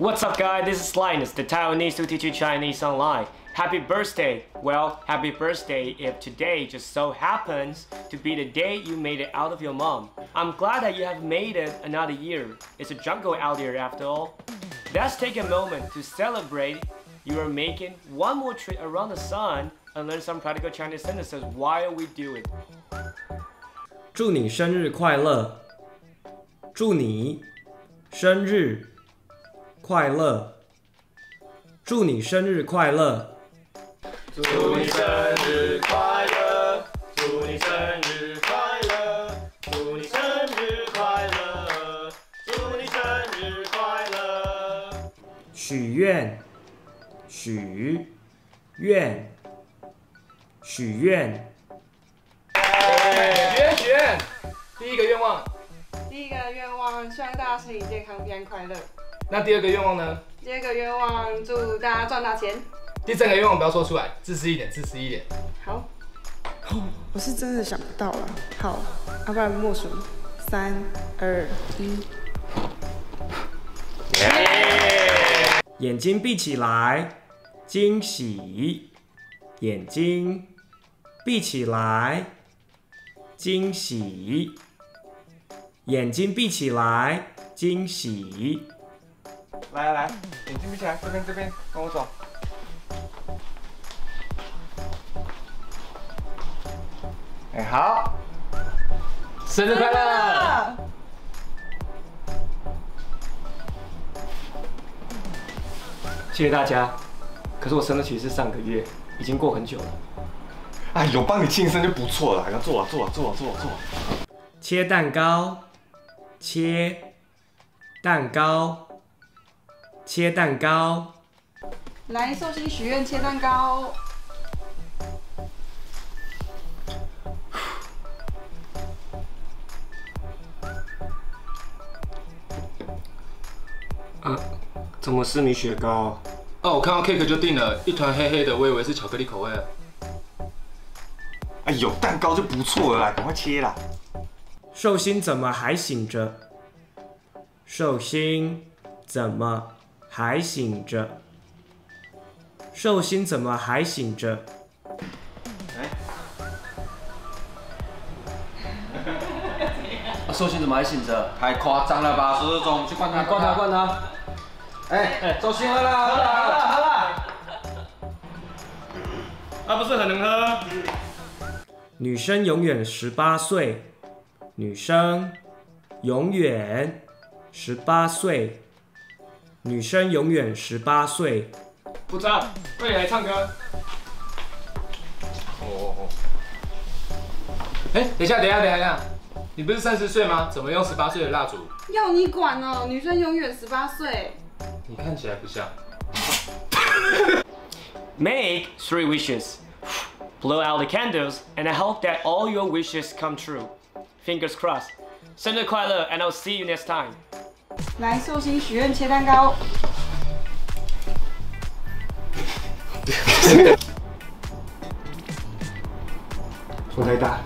What's up, guys? This is Linus, the Taiwanese who teach you Chinese online. Happy birthday! Well, happy birthday if today just so happens to be the day you made it out of your mom. I'm glad that you have made it another year. It's a jungle out there after all. Let's take a moment to celebrate you are making one more trip around the sun and learn some practical Chinese sentences while we do it. 祝你生日快乐！祝你生日快乐！祝你生日快乐！祝你生日快乐！祝你生日快乐！祝你生日快乐！祝你生日快乐！许愿，许愿，许愿。许愿！第一个愿望。第一个愿望，希望大家身体健康、平安快乐。那第二个愿望呢？第二个愿望，祝大家赚大钱。第三个愿望不要说出来，自私一点，自私一点。好，我是真的想不到了。好，要不然默数，3、2、1。眼睛闭起来，惊喜！眼睛闭起来，惊喜！眼睛闭起来，惊喜！来，眼睛闭起来，这边，跟我走。好，生日快乐！谢谢大家。可是我生日其实是上个月，已经过很久了。哎，有帮你庆生就不错了，坐。切蛋糕，切蛋糕，切蛋糕。来，寿星许愿切蛋糕。怎么是米雪糕？哦，我看到 cake 就定了，一团黑黑的，我以为是巧克力口味了。哎，有蛋糕就不错了啦，赶快切啦！寿星怎么还醒着？寿星怎么还醒着？寿星怎么还醒着？寿星怎么还醒着？太夸张了吧！说这种去灌他。哎，寿星喝了。它不是很能喝。女生永远18岁，女生永远18岁，女生永远18岁。部长，快点来唱歌。哎，等一下，你不是30岁吗？怎么用18岁的蜡烛？要你管哦，女生永远18岁。你看起来不像。Make 3 wishes. Blow out the candles, and I hope that all your wishes come true. Fingers crossed. 生日快乐 and I'll see you next time. 来，寿星许愿切蛋糕。风太大。